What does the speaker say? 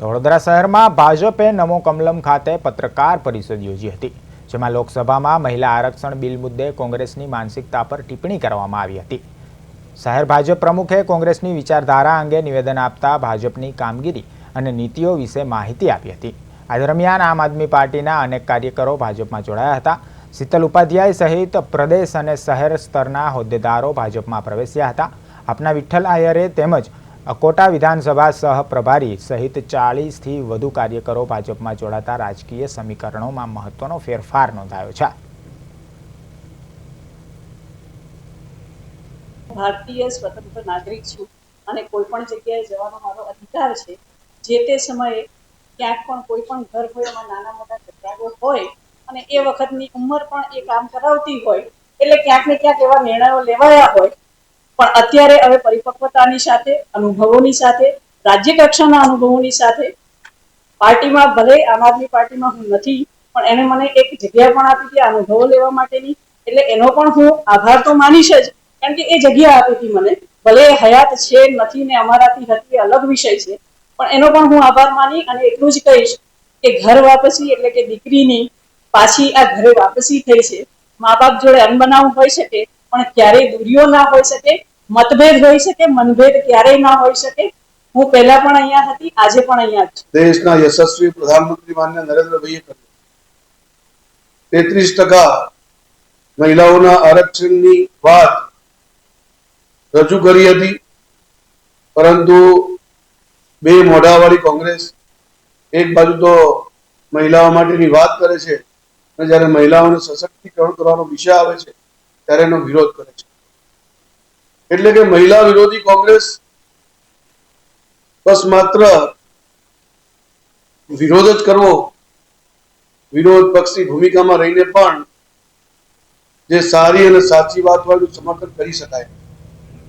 વડોદરા શહેરમાં ભાજપે નમો કમલમ ખાતે પત્રકાર પરિષદ યોજી હતી, જેમાં લોકસભામાં મહિલા આરક્ષણ બિલ મુદ્દે કોંગ્રેસની માનસિકતા પર ટિપ્પણી કરવામાં આવી હતી। શહેર ભાજપ પ્રમુખે કોંગ્રેસની વિચારધારા અંગે નિવેદન આપતા ભાજપની કામગીરી અને નીતિઓ વિશે માહિતી આપી હતી। આ દરમિયાન આમ આદમી પાર્ટીના અનેક કાર્યકરો ભાજપમાં જોડાયા હતા। શીતલ ઉપાધ્યાય સહિત પ્રદેશ અને શહેર સ્તરના હોદ્દેદારો ભાજપમાં પ્રવેશ્યા હતા। આપના વિઠ્ઠલ આયરે તેમજ અકોટા વિધાનસભા સહ પ્રભારી સહિત 40 થી વધુ કાર્યકરો ભાજપમાં જોડાતા રાજકીય સમીકરણોમાં મહત્વનો ફેરફાર નોંધાયો છે। ભારતીય સ્વતંત્ર નાગરિક છું અને કોઈ પણ જગ્યાએ જવાનો મારો અધિકાર છે। જે તે સમયે ક્યાંક પણ કોઈ પણ ઘર હોય એમાં નાના મોટા ઝઘડાઓ હોય અને એ વખતની ઉંમર પણ એ કામ કરાવતી હોય એટલે ક્યાંક ને ક્યાંક એવા નિર્ણયો લેવાયા હોય। પણ અત્યારે હવે પરિપક્વતાની સાથે અનુભવોની સાથે રાજ્ય કક્ષાના અનુભવોની સાથે પાર્ટીમાં ભલે આમ આદમી પાર્ટીમાં હું નથી પણ એને મને એક જગ્યા પણ આપી હતી અનુભવો લેવા માટેની, એટલે એનો પણ હું આભાર તો માનીશ જ, કારણ કે એ જગ્યા આપી હતી મને। ભલે હયાત છે નથી ને અમારાથી હતી અલગ વિષય છે, પણ એનો પણ હું આભાર માની અને એટલું જ કહીશ કે ઘર વાપસી એટલે કે દીકરીની પાછી આ ઘરે વાપસી થઈ છે। મા બાપ જોડે અનબનાવ હોઈ શકે પણ ક્યારેય દૂરીઓ ના હોઈ શકે, मतभेद होई सके, मनभेद क्यारे ना होई सके। હું પહેલા પણ અહીંયા હતી, આજે પણ અહીંયા જ છું। દેશના યશસ્વી પ્રધાનમંત્રી માનનીય નરેન્દ્રભાઈએ 33% મહિલાઓના આરક્ષણની વાત રજૂ કરી હતી, પરંતુ બે મોઢાવાળી કોંગ્રેસ એક બાજુ તો મહિલાઓ માટેની વાત કરે છે અને જ્યારે મહિલાઓને સશક્તિકરણ કરવાનો વિષય આવે છે ત્યારે એનો વિરોધ કરે છે। એટલે કે મહિલા વિરોધી કોંગ્રેસ બસ માત્ર વિરોધ જ કરવો, વિરોધ પક્ષની ભૂમિકામાં રહીને પણ જે સારી અને સાચી વાત હોય સમર્થન કરી શકાય।